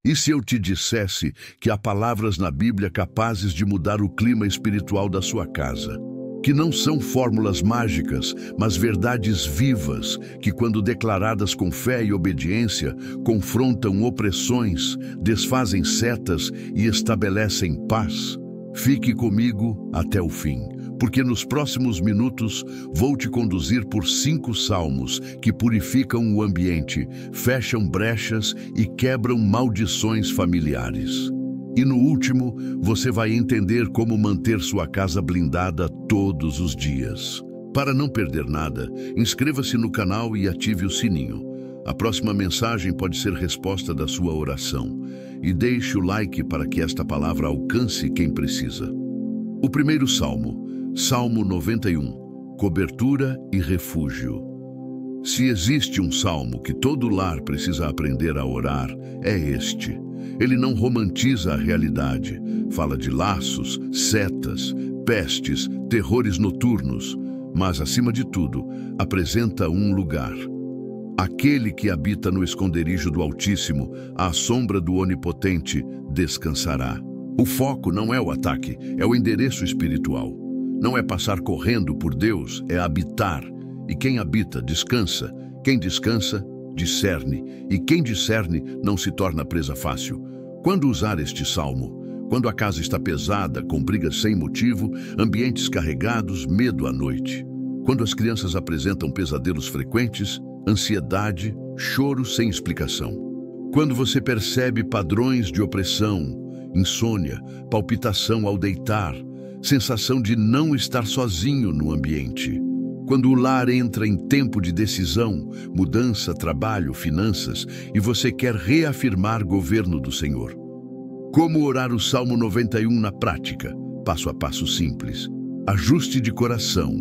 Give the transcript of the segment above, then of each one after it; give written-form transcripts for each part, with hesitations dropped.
E se eu te dissesse que há palavras na Bíblia capazes de mudar o clima espiritual da sua casa? Que não são fórmulas mágicas, mas verdades vivas, que quando declaradas com fé e obediência, confrontam opressões, desfazem setas e estabelecem paz? Fique comigo até o fim, porque nos próximos minutos vou te conduzir por 5 salmos que purificam o ambiente, fecham brechas e quebram maldições familiares. E no último, você vai entender como manter sua casa blindada todos os dias. Para não perder nada, inscreva-se no canal e ative o sininho. A próxima mensagem pode ser resposta da sua oração. E deixe o like para que esta palavra alcance quem precisa. O primeiro salmo, Salmo 91, cobertura e refúgio. Se existe um salmo que todo lar precisa aprender a orar, é este. Ele não romantiza a realidade, fala de laços, setas, pestes, terrores noturnos, mas, acima de tudo, apresenta um lugar. Aquele que habita no esconderijo do Altíssimo, à sombra do Onipotente, descansará. O foco não é o ataque, é o endereço espiritual. Não é passar correndo por Deus, é habitar. E quem habita, descansa. Quem descansa, discerne. E quem discerne não se torna presa fácil. Quando usar este salmo? Quando a casa está pesada, com brigas sem motivo, ambientes carregados, medo à noite. Quando as crianças apresentam pesadelos frequentes, ansiedade, choro sem explicação. Quando você percebe padrões de opressão, insônia, palpitação ao deitar, sensação de não estar sozinho no ambiente. Quando o lar entra em tempo de decisão, mudança, trabalho, finanças, e você quer reafirmar governo do Senhor. Como orar o Salmo 91 na prática? Passo a passo simples. Ajuste de coração.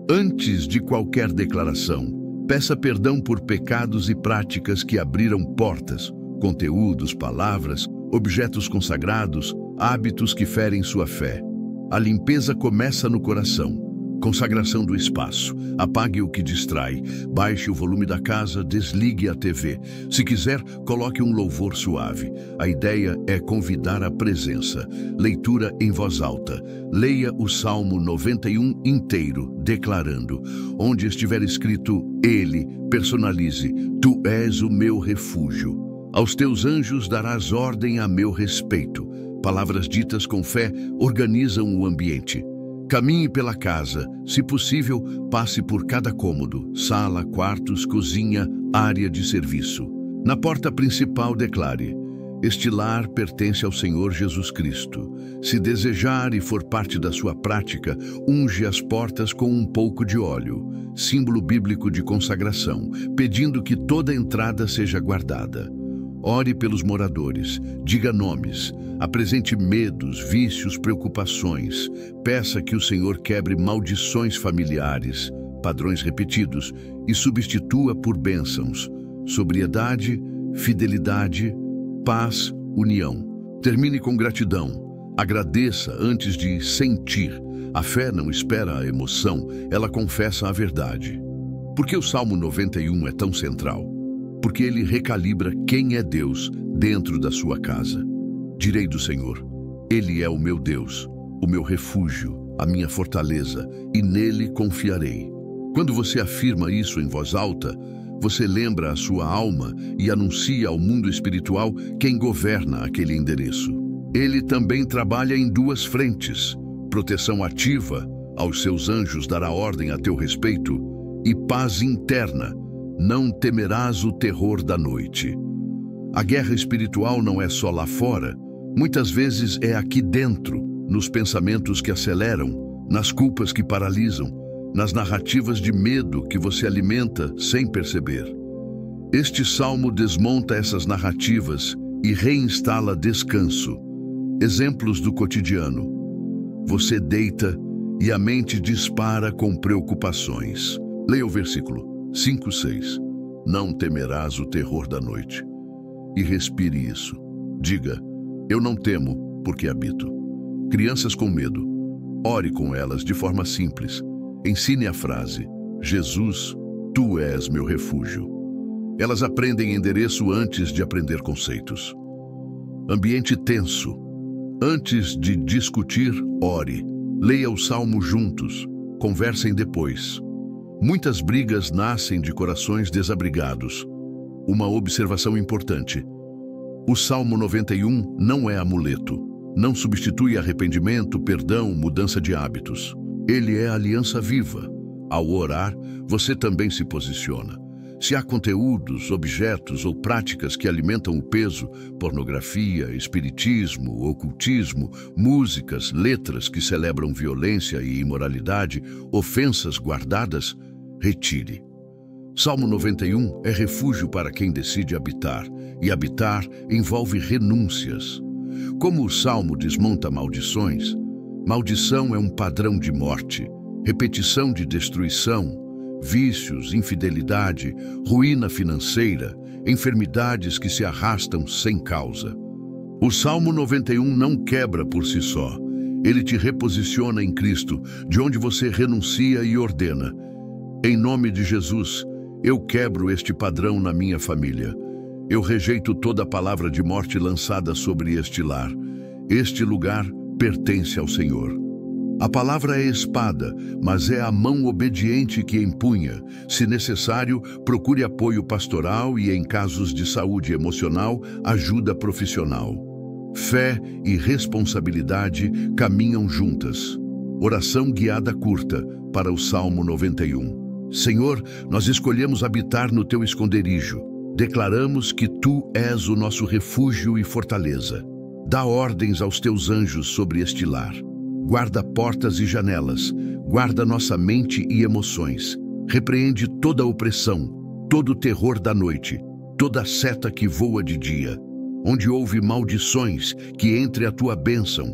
Antes de qualquer declaração, peça perdão por pecados e práticas que abriram portas, conteúdos, palavras, objetos consagrados, hábitos que ferem sua fé. A limpeza começa no coração. Consagração do espaço. Apague o que distrai. Baixe o volume da casa, desligue a TV. Se quiser, coloque um louvor suave. A ideia é convidar a presença. Leitura em voz alta. Leia o Salmo 91 inteiro, declarando. Onde estiver escrito Ele, personalize. Tu és o meu refúgio. Aos teus anjos darás ordem a meu respeito. Palavras ditas com fé organizam o ambiente. Caminhe pela casa, se possível, passe por cada cômodo, sala, quartos, cozinha, área de serviço. Na porta principal declare: este lar pertence ao Senhor Jesus Cristo. Se desejar e for parte da sua prática, unge as portas com um pouco de óleo, símbolo bíblico de consagração, pedindo que toda entrada seja guardada. Ore pelos moradores, diga nomes, apresente medos, vícios, preocupações. Peça que o Senhor quebre maldições familiares, padrões repetidos, e substitua por bênçãos, sobriedade, fidelidade, paz, união. Termine com gratidão. Agradeça antes de sentir. A fé não espera a emoção, ela confessa a verdade. Por que o Salmo 91 é tão central? Porque ele recalibra quem é Deus dentro da sua casa. Direi do Senhor: Ele é o meu Deus, o meu refúgio, a minha fortaleza, e nele confiarei. Quando você afirma isso em voz alta, você lembra a sua alma e anuncia ao mundo espiritual quem governa aquele endereço. Ele também trabalha em 2 frentes: proteção ativa, aos seus anjos dará ordem a teu respeito, e paz interna, não temerás o terror da noite. A guerra espiritual não é só lá fora, muitas vezes é aqui dentro, nos pensamentos que aceleram, nas culpas que paralisam, nas narrativas de medo que você alimenta sem perceber. Este salmo desmonta essas narrativas e reinstala descanso. Exemplos do cotidiano. Você deita e a mente dispara com preocupações. Leia o versículo 5:6. Não temerás o terror da noite. E respire isso. Diga: eu não temo, porque habito. Crianças com medo. Ore com elas de forma simples. Ensine a frase: Jesus, tu és meu refúgio. Elas aprendem endereço antes de aprender conceitos. Ambiente tenso. Antes de discutir, ore. Leia o salmo juntos. Conversem depois. Muitas brigas nascem de corações desabrigados. Uma observação importante. O Salmo 91 não é amuleto. Não substitui arrependimento, perdão, mudança de hábitos. Ele é aliança viva. Ao orar, você também se posiciona. Se há conteúdos, objetos ou práticas que alimentam o peso, pornografia, espiritismo, ocultismo, músicas, letras que celebram violência e imoralidade, ofensas guardadas, retire. Salmo 91 é refúgio para quem decide habitar, e habitar envolve renúncias. Como o Salmo desmonta maldições, maldição é um padrão de morte, repetição de destruição, vícios, infidelidade, ruína financeira, enfermidades que se arrastam sem causa. O Salmo 91 não quebra por si só. Ele te reposiciona em Cristo, de onde você renuncia e ordena. Em nome de Jesus, eu quebro este padrão na minha família. Eu rejeito toda palavra de morte lançada sobre este lar. Este lugar pertence ao Senhor. A palavra é espada, mas é a mão obediente que empunha. Se necessário, procure apoio pastoral e, em casos de saúde emocional, ajuda profissional. Fé e responsabilidade caminham juntas. Oração guiada curta para o Salmo 91. Senhor, nós escolhemos habitar no teu esconderijo. Declaramos que tu és o nosso refúgio e fortaleza. Dá ordens aos teus anjos sobre este lar. Guarda portas e janelas, guarda nossa mente e emoções. Repreende toda a opressão, todo o terror da noite, toda a seta que voa de dia. Onde houve maldições, que entre a tua bênção.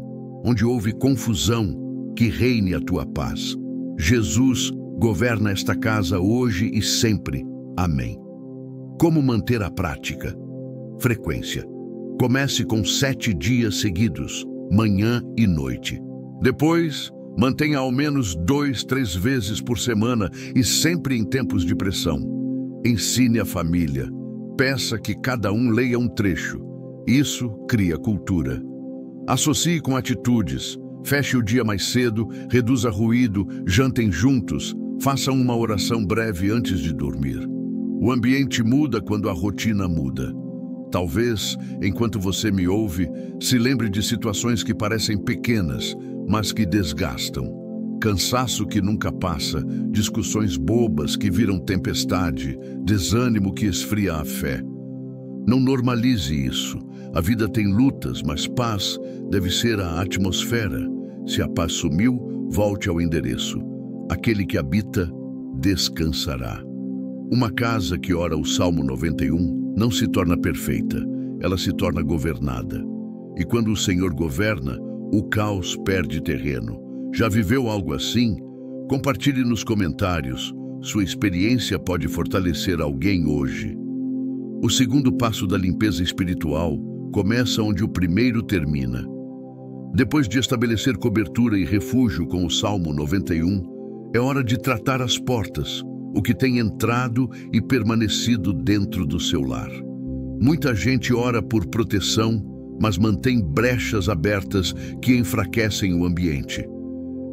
Onde houve confusão, que reine a tua paz. Jesus governa esta casa hoje e sempre. Amém. Como manter a prática? Frequência. Comece com 7 dias seguidos, manhã e noite. Depois, mantenha ao menos 2, 3 vezes por semana e sempre em tempos de pressão. Ensine a família. Peça que cada um leia um trecho. Isso cria cultura. Associe com atitudes. Feche o dia mais cedo, reduza ruído, jantem juntos, façam uma oração breve antes de dormir. O ambiente muda quando a rotina muda. Talvez, enquanto você me ouve, se lembre de situações que parecem pequenas, mas que desgastam. Cansaço que nunca passa, discussões bobas que viram tempestade, desânimo que esfria a fé. Não normalize isso. A vida tem lutas, mas paz deve ser a atmosfera. Se a paz sumiu, volte ao endereço. Aquele que habita, descansará. Uma casa que ora o Salmo 91 não se torna perfeita, ela se torna governada. E quando o Senhor governa, o caos perde terreno. Já viveu algo assim? Compartilhe nos comentários. Sua experiência pode fortalecer alguém hoje. O segundo passo da limpeza espiritual começa onde o primeiro termina. Depois de estabelecer cobertura e refúgio com o Salmo 91, é hora de tratar as portas, o que tem entrado e permanecido dentro do seu lar. Muita gente ora por proteção, mas mantém brechas abertas que enfraquecem o ambiente.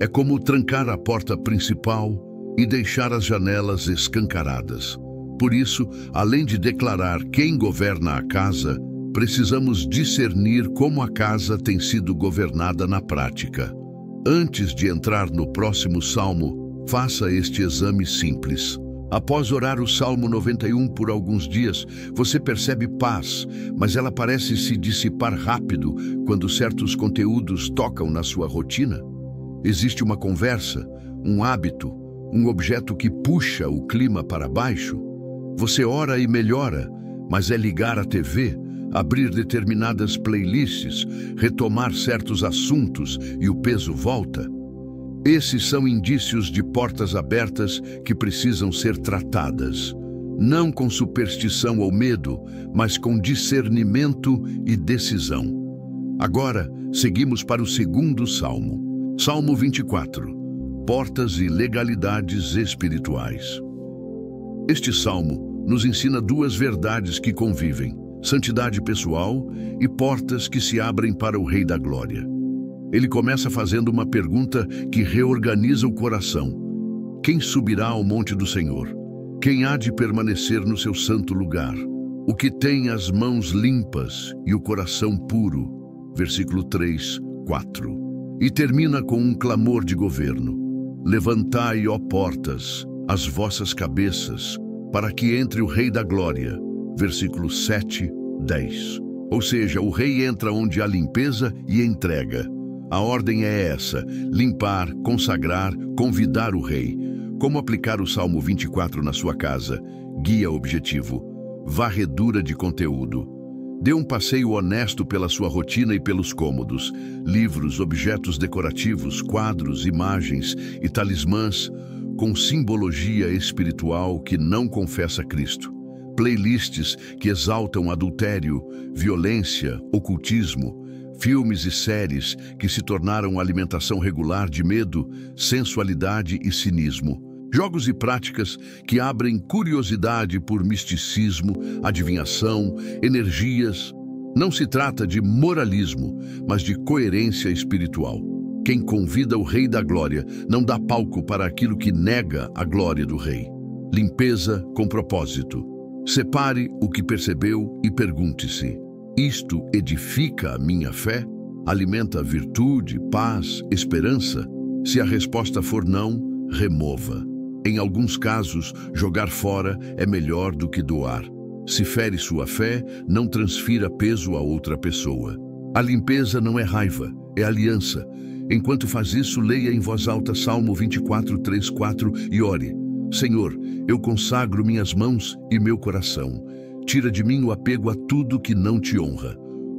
É como trancar a porta principal e deixar as janelas escancaradas. Por isso, além de declarar quem governa a casa, precisamos discernir como a casa tem sido governada na prática. Antes de entrar no próximo salmo, faça este exame simples. Após orar o Salmo 91 por alguns dias, você percebe paz, mas ela parece se dissipar rápido quando certos conteúdos tocam na sua rotina. Existe uma conversa, um hábito, um objeto que puxa o clima para baixo. Você ora e melhora, mas é ligar a TV, abrir determinadas playlists, retomar certos assuntos e o peso volta. Esses são indícios de portas abertas que precisam ser tratadas, não com superstição ou medo, mas com discernimento e decisão. Agora, seguimos para o segundo salmo. Salmo 24. Portas e legalidades espirituais. Este salmo nos ensina duas verdades que convivem: santidade pessoal e portas que se abrem para o Rei da Glória. Ele começa fazendo uma pergunta que reorganiza o coração. Quem subirá ao monte do Senhor? Quem há de permanecer no seu santo lugar? O que tem as mãos limpas e o coração puro. Versículo 3, 4. E termina com um clamor de governo. Levantai, ó portas, as vossas cabeças, para que entre o Rei da Glória. Versículos 7, 10. Ou seja, o rei entra onde há limpeza e entrega. A ordem é essa: limpar, consagrar, convidar o rei. Como aplicar o Salmo 24 na sua casa? Guia objetivo. Varredura de conteúdo. Dê um passeio honesto pela sua rotina e pelos cômodos. Livros, objetos decorativos, quadros, imagens e talismãs com simbologia espiritual que não confessa Cristo. Playlists que exaltam adultério, violência, ocultismo, filmes e séries que se tornaram alimentação regular de medo, sensualidade e cinismo. Jogos e práticas que abrem curiosidade por misticismo, adivinhação, energias. Não se trata de moralismo, mas de coerência espiritual. Quem convida o Rei da Glória não dá palco para aquilo que nega a glória do Rei. Limpeza com propósito. Separe o que percebeu e pergunte-se: isto edifica a minha fé? Alimenta virtude, paz, esperança? Se a resposta for não, remova. Em alguns casos, jogar fora é melhor do que doar. Se fere sua fé, não transfira peso a outra pessoa. A limpeza não é raiva, é aliança. Enquanto faz isso, leia em voz alta Salmo 24, 3, 4 e ore: Senhor, eu consagro minhas mãos e meu coração. Tira de mim o apego a tudo que não te honra.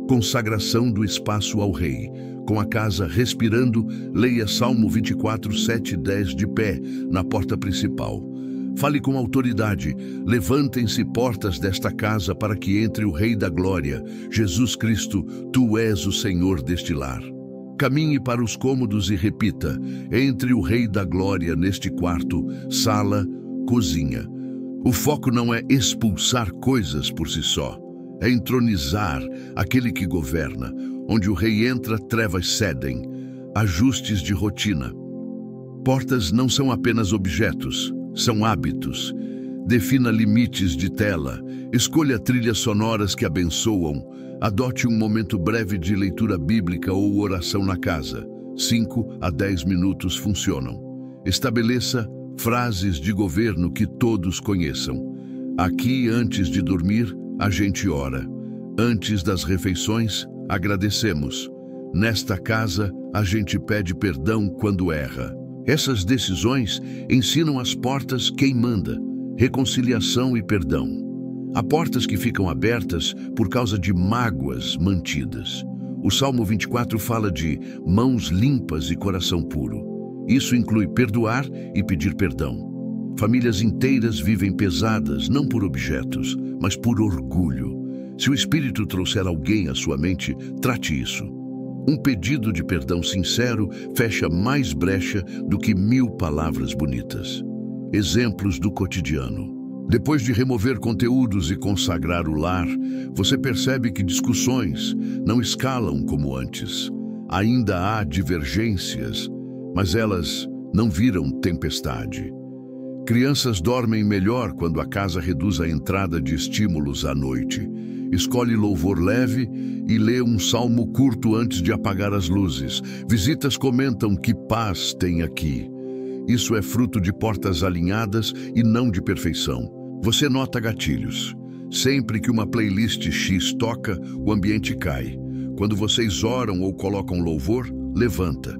Consagração do espaço ao Rei. Com a casa respirando, leia Salmo 24, 7 e 10 de pé, na porta principal. Fale com autoridade: levantem-se portas desta casa para que entre o Rei da Glória. Jesus Cristo, tu és o Senhor deste lar. Caminhe para os cômodos e repita: entre o Rei da Glória neste quarto, sala, cozinha. O foco não é expulsar coisas por si só, é entronizar aquele que governa. Onde o rei entra, trevas cedem. Ajustes de rotina. Portas não são apenas objetos, são hábitos. Defina limites de tela. Escolha trilhas sonoras que abençoam. Adote um momento breve de leitura bíblica ou oração na casa. 5 a 10 minutos funcionam. Estabeleça frases de governo que todos conheçam. Aqui, antes de dormir, a gente ora. Antes das refeições, agradecemos. Nesta casa, a gente pede perdão quando erra. Essas decisões ensinam as portas quem manda, reconciliação e perdão. Há portas que ficam abertas por causa de mágoas mantidas. O Salmo 24 fala de mãos limpas e coração puro. Isso inclui perdoar e pedir perdão. Famílias inteiras vivem pesadas, não por objetos, mas por orgulho. Se o Espírito trouxer alguém à sua mente, trate isso. Um pedido de perdão sincero fecha mais brecha do que 1000 palavras bonitas. Exemplos do cotidiano. Depois de remover conteúdos e consagrar o lar, você percebe que discussões não escalam como antes. Ainda há divergências, mas elas não viram tempestade. Crianças dormem melhor quando a casa reduz a entrada de estímulos à noite. Escolhe louvor leve e lê um salmo curto antes de apagar as luzes. Visitas comentam que paz tem aqui. Isso é fruto de portas alinhadas e não de perfeição. Você nota gatilhos. Sempre que uma playlist X toca, o ambiente cai. Quando vocês oram ou colocam louvor, levanta.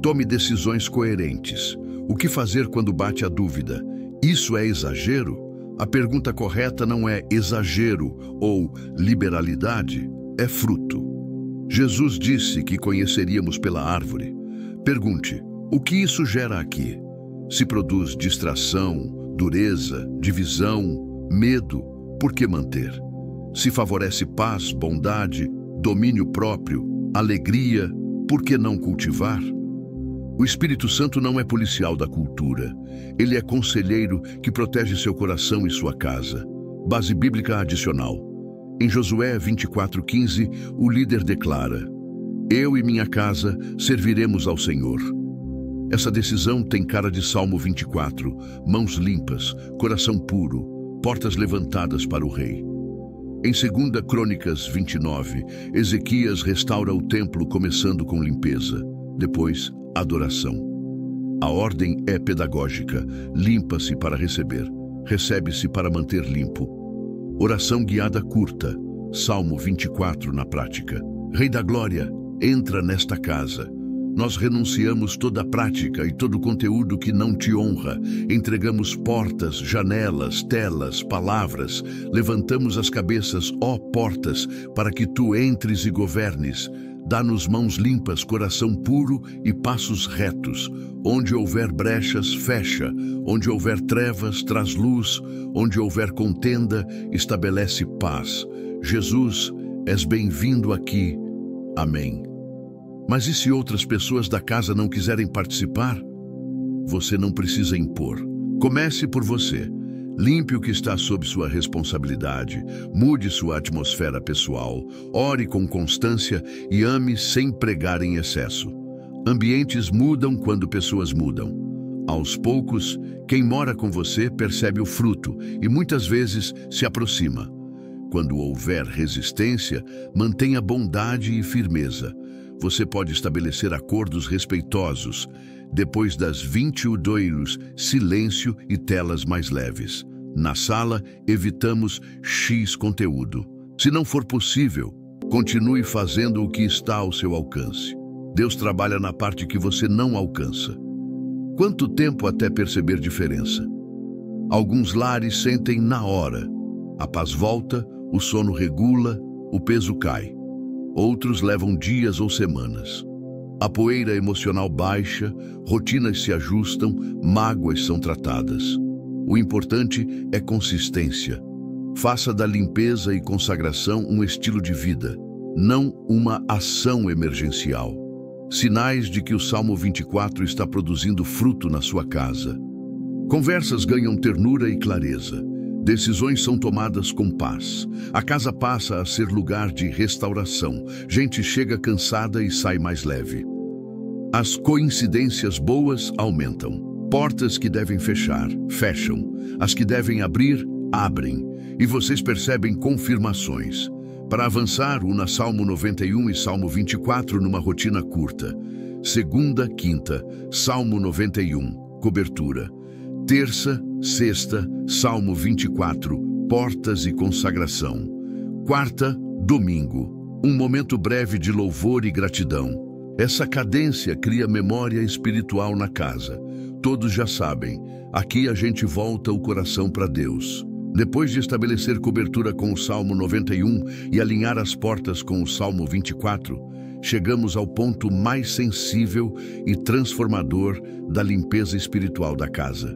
Tome decisões coerentes. O que fazer quando bate a dúvida? Isso é exagero? A pergunta correta não é exagero ou liberalidade, é fruto. Jesus disse que conheceríamos pela árvore. Pergunte: o que isso gera aqui? Se produz distração, dureza, divisão, medo, por que manter? Se favorece paz, bondade, domínio próprio, alegria, por que não cultivar? O Espírito Santo não é policial da cultura. Ele é conselheiro que protege seu coração e sua casa. Base bíblica adicional. Em Josué 24:15, o líder declara: Eu e minha casa serviremos ao Senhor. Essa decisão tem cara de Salmo 24, mãos limpas, coração puro, portas levantadas para o rei. Em 2 Crônicas 29, Ezequias restaura o templo começando com limpeza, depois adoração. A ordem é pedagógica: limpa-se para receber, recebe-se para manter limpo. Oração guiada curta, Salmo 24 na prática. Rei da Glória, entra nesta casa. Nós renunciamos toda a prática e todo o conteúdo que não te honra. Entregamos portas, janelas, telas, palavras. Levantamos as cabeças, ó portas, para que tu entres e governes. Dá-nos mãos limpas, coração puro e passos retos. Onde houver brechas, fecha. Onde houver trevas, traz luz. Onde houver contenda, estabelece paz. Jesus, és bem-vindo aqui. Amém. Mas e se outras pessoas da casa não quiserem participar? Você não precisa impor. Comece por você. Limpe o que está sob sua responsabilidade, mude sua atmosfera pessoal, ore com constância e ame sem pregar em excesso. Ambientes mudam quando pessoas mudam. Aos poucos, quem mora com você percebe o fruto e muitas vezes se aproxima. Quando houver resistência, mantenha bondade e firmeza. Você pode estabelecer acordos respeitosos. Depois das 22, silêncio e telas mais leves. Na sala, evitamos X conteúdo. Se não for possível, continue fazendo o que está ao seu alcance. Deus trabalha na parte que você não alcança. Quanto tempo até perceber diferença? Alguns lares sentem na hora. A paz volta, o sono regula, o peso cai. Outros levam dias ou semanas. A poeira emocional baixa, rotinas se ajustam, mágoas são tratadas. O importante é consistência. Faça da limpeza e consagração um estilo de vida, não uma ação emergencial. Sinais de que o Salmo 24 está produzindo fruto na sua casa. Conversas ganham ternura e clareza. Decisões são tomadas com paz. A casa passa a ser lugar de restauração. Gente chega cansada e sai mais leve. As coincidências boas aumentam. Portas que devem fechar, fecham. As que devem abrir, abrem. E vocês percebem confirmações. Para avançar, una Salmo 91 e Salmo 24 numa rotina curta. Segunda, quinta, Salmo 91, cobertura. Terça, sexta, Salmo 24, portas e consagração. Quarta, domingo, um momento breve de louvor e gratidão. Essa cadência cria memória espiritual na casa. Todos já sabem, aqui a gente volta o coração para Deus. Depois de estabelecer cobertura com o Salmo 91 e alinhar as portas com o Salmo 24, chegamos ao ponto mais sensível e transformador da limpeza espiritual da casa: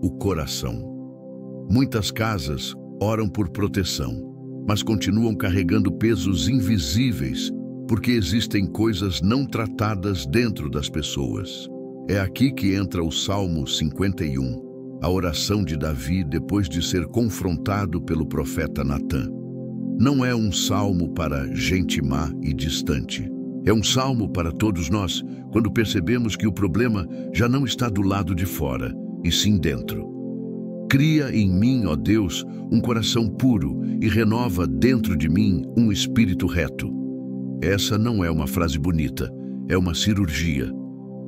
o coração. Muitas casas oram por proteção, mas continuam carregando pesos invisíveis porque existem coisas não tratadas dentro das pessoas. É aqui que entra o Salmo 51, a oração de Davi depois de ser confrontado pelo profeta Natã. Não é um salmo para gente má e distante. É um salmo para todos nós, quando percebemos que o problema já não está do lado de fora, e sim dentro. Cria em mim, ó Deus, um coração puro e renova dentro de mim um espírito reto. Essa não é uma frase bonita, é uma cirurgia.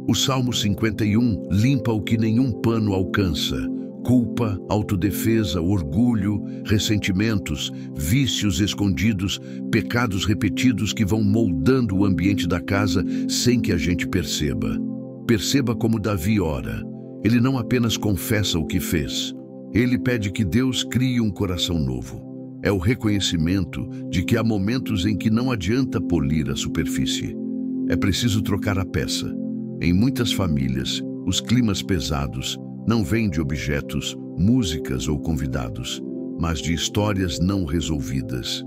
O Salmo 51 limpa o que nenhum pano alcança: culpa, autodefesa, orgulho, ressentimentos, vícios escondidos, pecados repetidos que vão moldando o ambiente da casa sem que a gente perceba. Perceba como Davi ora. Ele não apenas confessa o que fez, ele pede que Deus crie um coração novo. É o reconhecimento de que há momentos em que não adianta polir a superfície. É preciso trocar a peça. Em muitas famílias, os climas pesados não vêm de objetos, músicas ou convidados, mas de histórias não resolvidas.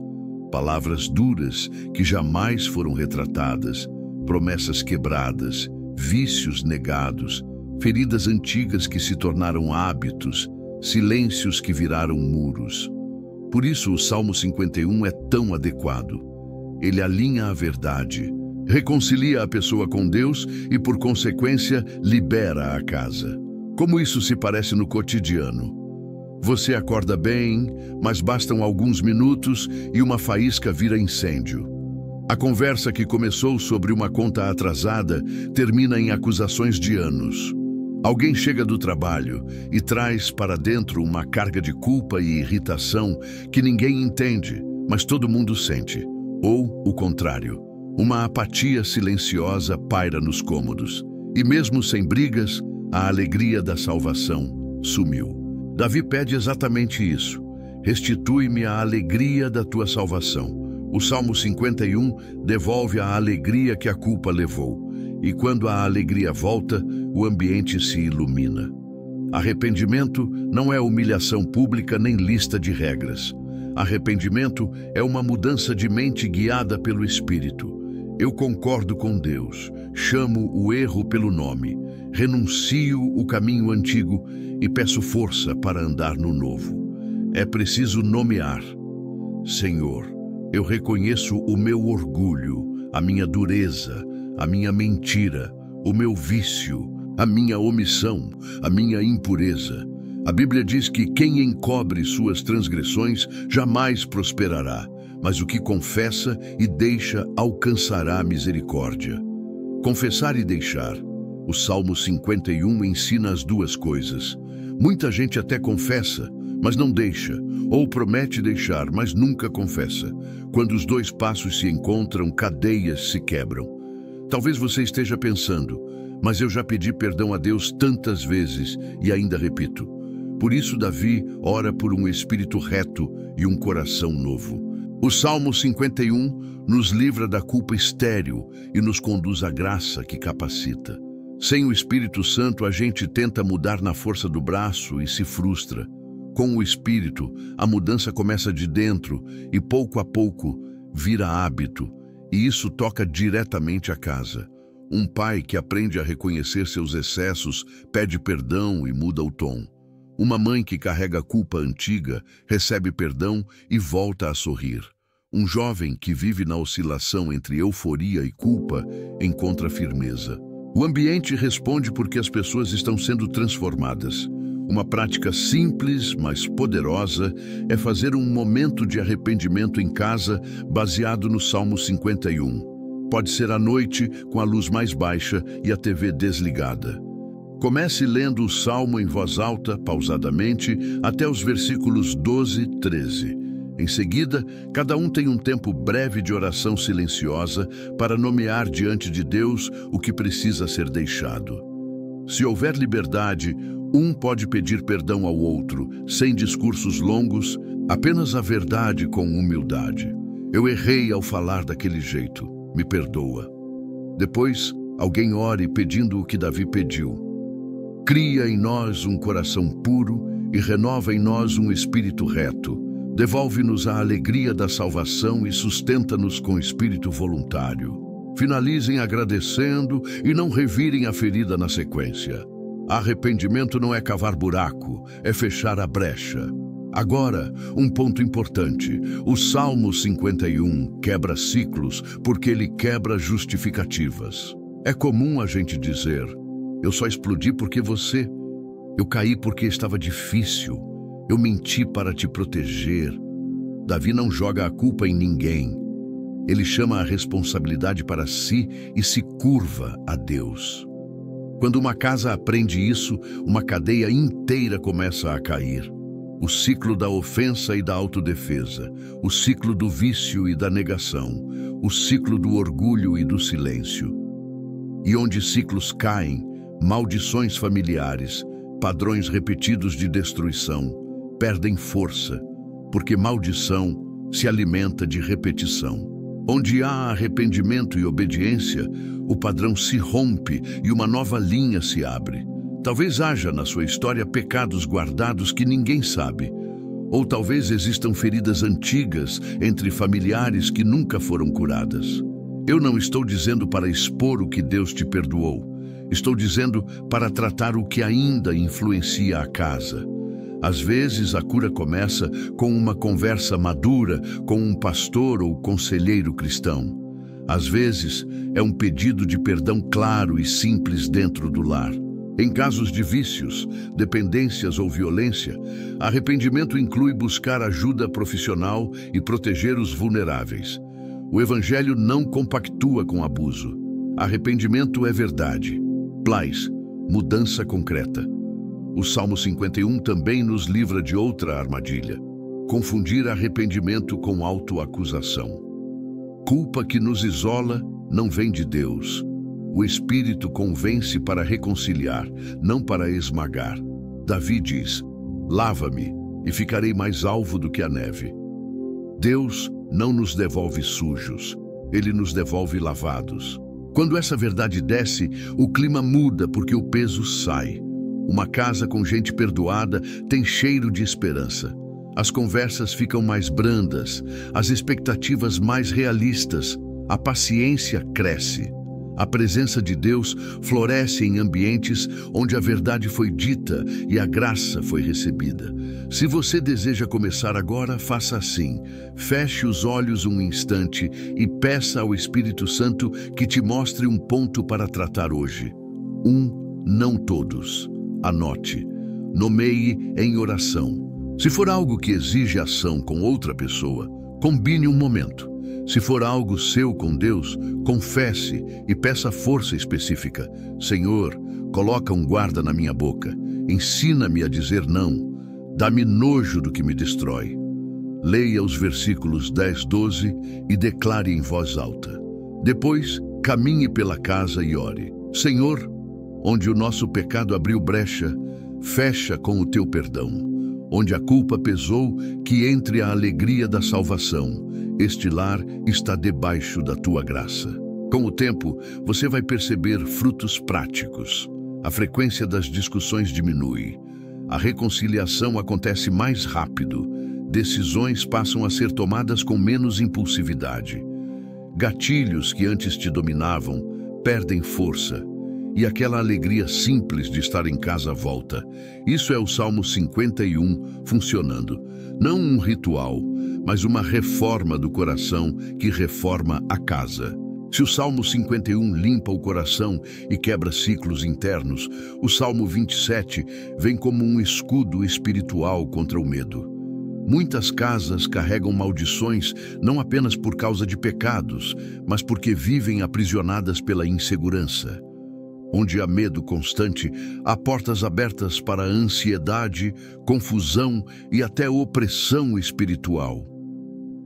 Palavras duras que jamais foram retratadas, promessas quebradas, vícios negados, feridas antigas que se tornaram hábitos, silêncios que viraram muros. Por isso o Salmo 51 é tão adequado. Ele alinha a verdade, reconcilia a pessoa com Deus e, por consequência, libera a casa. Como isso se parece no cotidiano? Você acorda bem, mas bastam alguns minutos e uma faísca vira incêndio. A conversa que começou sobre uma conta atrasada termina em acusações de anos. Alguém chega do trabalho e traz para dentro uma carga de culpa e irritação que ninguém entende, mas todo mundo sente. Ou, o contrário, uma apatia silenciosa paira nos cômodos. E mesmo sem brigas, a alegria da salvação sumiu. Davi pede exatamente isso. Restitui-me a alegria da tua salvação. O Salmo 51 devolve a alegria que a culpa levou. E quando a alegria volta, o ambiente se ilumina. Arrependimento não é humilhação pública nem lista de regras. Arrependimento é uma mudança de mente guiada pelo Espírito. Eu concordo com Deus, chamo o erro pelo nome, renuncio o caminho antigo e peço força para andar no novo. É preciso nomear. Senhor, eu reconheço o meu orgulho, a minha dureza, a minha mentira, o meu vício, a minha omissão, a minha impureza. A Bíblia diz que quem encobre suas transgressões jamais prosperará, mas o que confessa e deixa alcançará misericórdia. Confessar e deixar. O Salmo 51 ensina as duas coisas. Muita gente até confessa, mas não deixa, ou promete deixar, mas nunca confessa. Quando os dois passos se encontram, cadeias se quebram. Talvez você esteja pensando, mas eu já pedi perdão a Deus tantas vezes e ainda repito. Por isso Davi ora por um espírito reto e um coração novo. O Salmo 51 nos livra da culpa estéril e nos conduz à graça que capacita. Sem o Espírito Santo, a gente tenta mudar na força do braço e se frustra. Com o Espírito, a mudança começa de dentro e, pouco a pouco, vira hábito. E isso toca diretamente a casa. Um pai que aprende a reconhecer seus excessos, pede perdão e muda o tom. Uma mãe que carrega a culpa antiga, recebe perdão e volta a sorrir. Um jovem que vive na oscilação entre euforia e culpa, encontra firmeza. O ambiente responde porque as pessoas estão sendo transformadas. Uma prática simples, mas poderosa, é fazer um momento de arrependimento em casa baseado no Salmo 51. Pode ser à noite, com a luz mais baixa e a TV desligada. Comece lendo o Salmo em voz alta, pausadamente, até os versículos 12 e 13. Em seguida, cada um tem um tempo breve de oração silenciosa para nomear diante de Deus o que precisa ser deixado. Se houver liberdade, um pode pedir perdão ao outro, sem discursos longos, apenas a verdade com humildade. Eu errei ao falar daquele jeito, me perdoa. Depois, alguém ore pedindo o que Davi pediu. Cria em nós um coração puro e renova em nós um espírito reto. Devolve-nos a alegria da salvação e sustenta-nos com espírito voluntário. Finalizem agradecendo e não revirem a ferida na sequência. Arrependimento não é cavar buraco, é fechar a brecha. Agora, um ponto importante. O Salmo 51 quebra ciclos porque ele quebra justificativas. É comum a gente dizer, eu só explodi porque você... Eu caí porque estava difícil. Eu menti para te proteger. Davi não joga a culpa em ninguém. Ele chama a responsabilidade para si e se curva a Deus. Quando uma casa aprende isso, uma cadeia inteira começa a cair. O ciclo da ofensa e da autodefesa, o ciclo do vício e da negação, o ciclo do orgulho e do silêncio. E onde ciclos caem, maldições familiares, padrões repetidos de destruição, perdem força, porque maldição se alimenta de repetição. Onde há arrependimento e obediência, o padrão se rompe e uma nova linha se abre. Talvez haja na sua história pecados guardados que ninguém sabe, ou talvez existam feridas antigas entre familiares que nunca foram curadas. Eu não estou dizendo para expor o que Deus te perdoou. Estou dizendo para tratar o que ainda influencia a casa. Às vezes, a cura começa com uma conversa madura com um pastor ou conselheiro cristão. Às vezes, é um pedido de perdão claro e simples dentro do lar. Em casos de vícios, dependências ou violência, arrependimento inclui buscar ajuda profissional e proteger os vulneráveis. O Evangelho não compactua com abuso. Arrependimento é verdade. Plais, mudança concreta. O Salmo 51 também nos livra de outra armadilha: confundir arrependimento com autoacusação. Culpa que nos isola não vem de Deus. O Espírito convence para reconciliar, não para esmagar. Davi diz: lava-me e ficarei mais alvo do que a neve. Deus não nos devolve sujos, Ele nos devolve lavados. Quando essa verdade desce, o clima muda porque o peso sai. Uma casa com gente perdoada tem cheiro de esperança. As conversas ficam mais brandas, as expectativas mais realistas, a paciência cresce. A presença de Deus floresce em ambientes onde a verdade foi dita e a graça foi recebida. Se você deseja começar agora, faça assim. Feche os olhos um instante e peça ao Espírito Santo que te mostre um ponto para tratar hoje. Não todos. Anote. Nomeie em oração. Se for algo que exige ação com outra pessoa, combine um momento. Se for algo seu com Deus, confesse e peça força específica. Senhor, coloca um guarda na minha boca. Ensina-me a dizer não. Dá-me nojo do que me destrói. Leia os versículos 10, 12 e declare em voz alta. Depois, caminhe pela casa e ore. Senhor, onde o nosso pecado abriu brecha, fecha com o teu perdão. Onde a culpa pesou, que entre a alegria da salvação. Este lar está debaixo da tua graça. Com o tempo, você vai perceber frutos práticos. A frequência das discussões diminui. A reconciliação acontece mais rápido. Decisões passam a ser tomadas com menos impulsividade. Gatilhos que antes te dominavam perdem força. E aquela alegria simples de estar em casa volta. Isso é o Salmo 51 funcionando. Não um ritual, mas uma reforma do coração que reforma a casa. Se o Salmo 51 limpa o coração e quebra ciclos internos, o Salmo 27 vem como um escudo espiritual contra o medo. Muitas casas carregam maldições não apenas por causa de pecados, mas porque vivem aprisionadas pela insegurança. Onde há medo constante, há portas abertas para ansiedade, confusão e até opressão espiritual.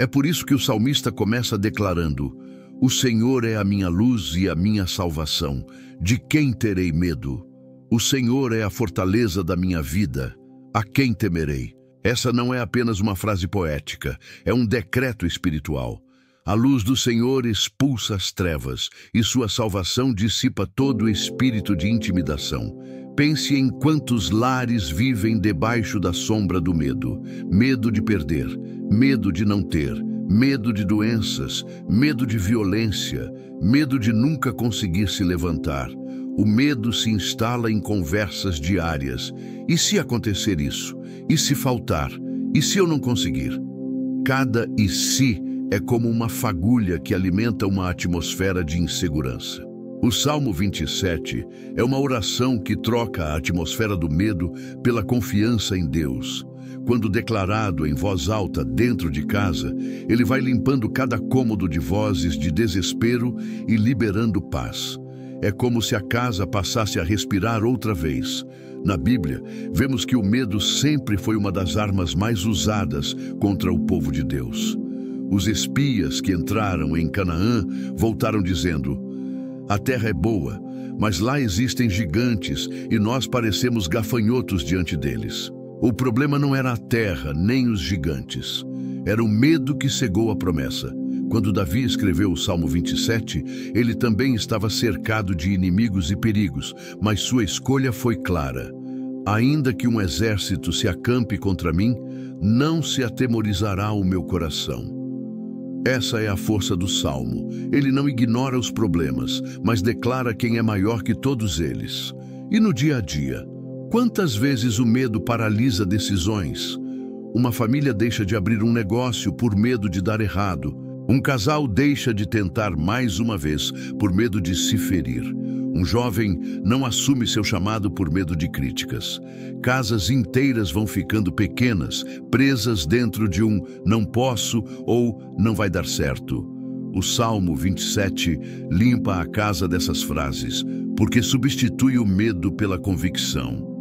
É por isso que o salmista começa declarando: o Senhor é a minha luz e a minha salvação. De quem terei medo? O Senhor é a fortaleza da minha vida. A quem temerei? Essa não é apenas uma frase poética, é um decreto espiritual. A luz do Senhor expulsa as trevas e sua salvação dissipa todo o espírito de intimidação. Pense em quantos lares vivem debaixo da sombra do medo. Medo de perder, medo de não ter, medo de doenças, medo de violência, medo de nunca conseguir se levantar. O medo se instala em conversas diárias. E se acontecer isso? E se faltar? E se eu não conseguir? Cada "e se" é como uma fagulha que alimenta uma atmosfera de insegurança. O Salmo 27 é uma oração que troca a atmosfera do medo pela confiança em Deus. Quando declarado em voz alta dentro de casa, ele vai limpando cada cômodo de vozes de desespero e liberando paz. É como se a casa passasse a respirar outra vez. Na Bíblia, vemos que o medo sempre foi uma das armas mais usadas contra o povo de Deus. Os espias que entraram em Canaã voltaram dizendo: a terra é boa, mas lá existem gigantes e nós parecemos gafanhotos diante deles. O problema não era a terra nem os gigantes. Era o medo que cegou a promessa. Quando Davi escreveu o Salmo 27, ele também estava cercado de inimigos e perigos, mas sua escolha foi clara. Ainda que um exército se acampe contra mim, não se atemorizará o meu coração. Essa é a força do Salmo. Ele não ignora os problemas, mas declara quem é maior que todos eles. E no dia a dia, Quantas vezes o medo paralisa decisões? Uma família deixa de abrir um negócio por medo de dar errado. Um casal deixa de tentar mais uma vez por medo de se ferir. Um jovem não assume seu chamado por medo de críticas. Casas inteiras vão ficando pequenas, presas dentro de um não posso ou não vai dar certo. O Salmo 27 limpa a casa dessas frases, porque substitui o medo pela convicção.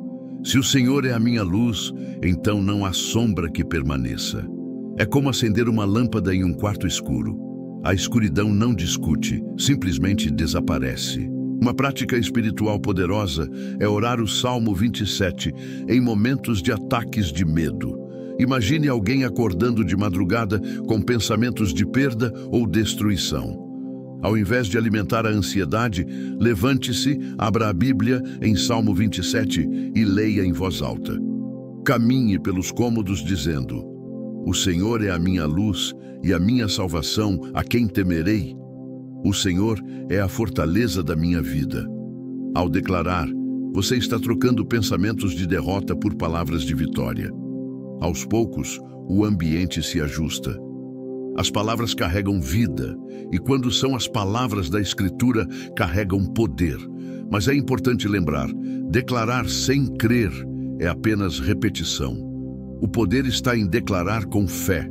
Se o Senhor é a minha luz, então não há sombra que permaneça. É como acender uma lâmpada em um quarto escuro. A escuridão não discute, simplesmente desaparece. Uma prática espiritual poderosa é orar o Salmo 27 em momentos de ataques de medo. Imagine alguém acordando de madrugada com pensamentos de perda ou destruição. Ao invés de alimentar a ansiedade, levante-se, abra a Bíblia em Salmo 27 e leia em voz alta. Caminhe pelos cômodos dizendo: o Senhor é a minha luz e a minha salvação, a quem temerei? O Senhor é a fortaleza da minha vida. Ao declarar, você está trocando pensamentos de derrota por palavras de vitória. Aos poucos, o ambiente se ajusta. As palavras carregam vida, e quando são as palavras da Escritura, carregam poder. Mas é importante lembrar, declarar sem crer é apenas repetição. O poder está em declarar com fé.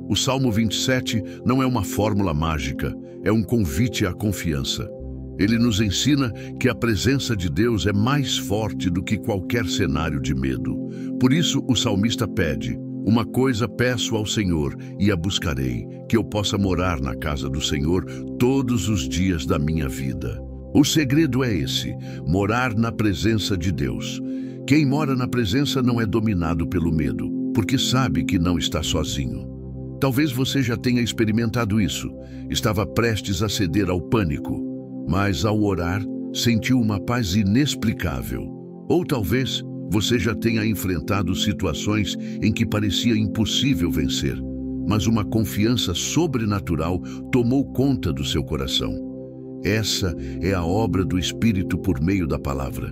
O Salmo 27 não é uma fórmula mágica, é um convite à confiança. Ele nos ensina que a presença de Deus é mais forte do que qualquer cenário de medo. Por isso, o salmista pede: uma coisa peço ao Senhor e a buscarei, que eu possa morar na casa do Senhor todos os dias da minha vida. O segredo é esse: morar na presença de Deus. Quem mora na presença não é dominado pelo medo, porque sabe que não está sozinho. Talvez você já tenha experimentado isso. Estava prestes a ceder ao pânico, mas ao orar, sentiu uma paz inexplicável. Ou talvez você já tenha enfrentado situações em que parecia impossível vencer, mas uma confiança sobrenatural tomou conta do seu coração. Essa é a obra do Espírito por meio da palavra.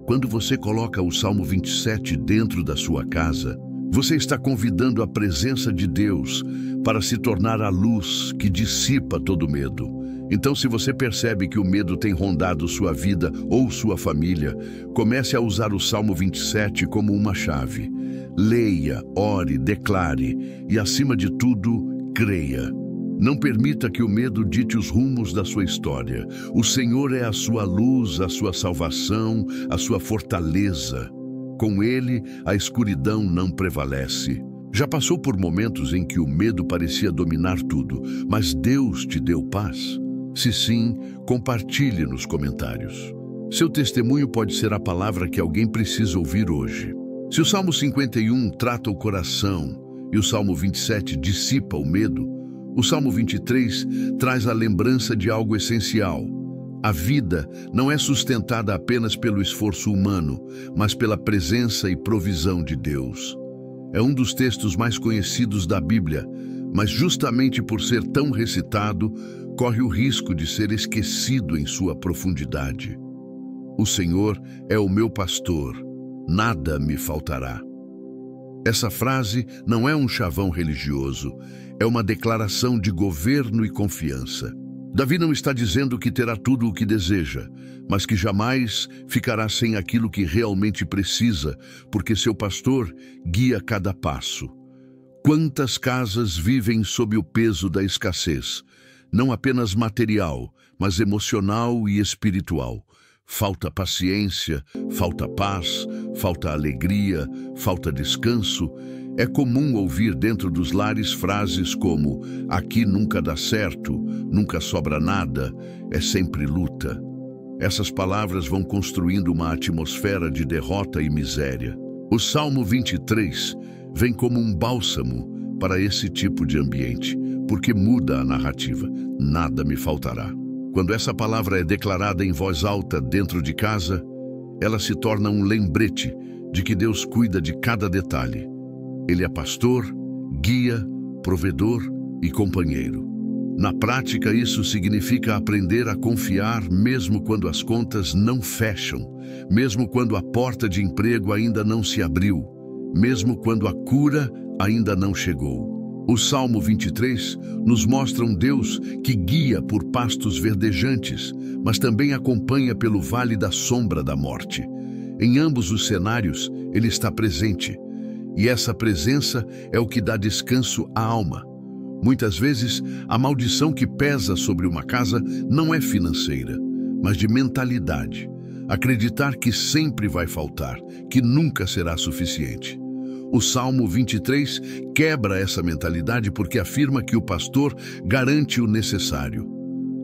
Quando você coloca o Salmo 27 dentro da sua casa, você está convidando a presença de Deus para se tornar a luz que dissipa todo medo. Então, se você percebe que o medo tem rondado sua vida ou sua família, comece a usar o Salmo 27 como uma chave. Leia, ore, declare e, acima de tudo, creia. Não permita que o medo dite os rumos da sua história. O Senhor é a sua luz, a sua salvação, a sua fortaleza. Com Ele, a escuridão não prevalece. Já passou por momentos em que o medo parecia dominar tudo, mas Deus te deu paz? Se sim, compartilhe nos comentários. Seu testemunho pode ser a palavra que alguém precisa ouvir hoje. Se o Salmo 51 trata o coração e o Salmo 27 dissipa o medo, o Salmo 23 traz a lembrança de algo essencial. A vida não é sustentada apenas pelo esforço humano, mas pela presença e provisão de Deus. É um dos textos mais conhecidos da Bíblia, mas justamente por ser tão recitado, corre o risco de ser esquecido em sua profundidade. O Senhor é o meu pastor, nada me faltará. Essa frase não é um chavão religioso, é uma declaração de governo e confiança. Davi não está dizendo que terá tudo o que deseja, mas que jamais ficará sem aquilo que realmente precisa, porque seu pastor guia cada passo. Quantas casas vivem sob o peso da escassez, não apenas material, mas emocional e espiritual. Falta paciência, falta paz, falta alegria, falta descanso. É comum ouvir dentro dos lares frases como: aqui nunca dá certo, nunca sobra nada, é sempre luta. Essas palavras vão construindo uma atmosfera de derrota e miséria. O Salmo 23 vem como um bálsamo para esse tipo de ambiente, porque muda a narrativa. Nada me faltará. Quando essa palavra é declarada em voz alta dentro de casa, ela se torna um lembrete de que Deus cuida de cada detalhe. Ele é pastor, guia, provedor e companheiro. Na prática, isso significa aprender a confiar mesmo quando as contas não fecham mesmo quando a porta de emprego ainda não se abriu, mesmo quando a cura ainda não chegou. O Salmo 23 nos mostra um Deus que guia por pastos verdejantes, mas também acompanha pelo vale da sombra da morte. Em ambos os cenários, Ele está presente. E essa presença é o que dá descanso à alma. Muitas vezes, a maldição que pesa sobre uma casa não é financeira, mas de mentalidade. Acreditar que sempre vai faltar, que nunca será suficiente. O Salmo 23 quebra essa mentalidade porque afirma que o pastor garante o necessário.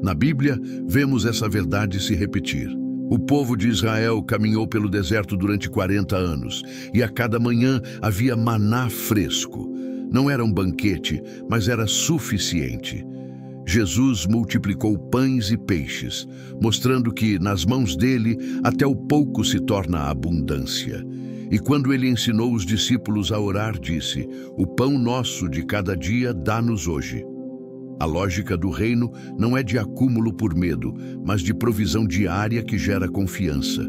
Na Bíblia, vemos essa verdade se repetir. O povo de Israel caminhou pelo deserto durante 40 anos, e a cada manhã havia maná fresco. Não era um banquete, mas era suficiente. Jesus multiplicou pães e peixes, mostrando que, nas mãos dele, até o pouco se torna abundância. E quando ele ensinou os discípulos a orar, disse: "O pão nosso de cada dia dá-nos hoje." A lógica do reino não é de acúmulo por medo, mas de provisão diária que gera confiança.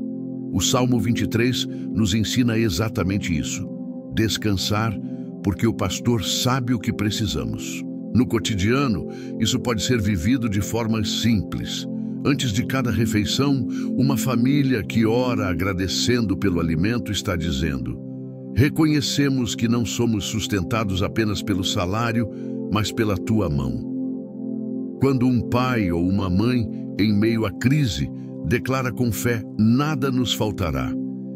O Salmo 23 nos ensina exatamente isso: descansar, porque o pastor sabe o que precisamos. No cotidiano, isso pode ser vivido de forma simples. Antes de cada refeição, uma família que ora agradecendo pelo alimento está dizendo: "Reconhecemos que não somos sustentados apenas pelo salário, mas pela tua mão." Quando um pai ou uma mãe, em meio à crise, declara com fé: "Nada nos faltará",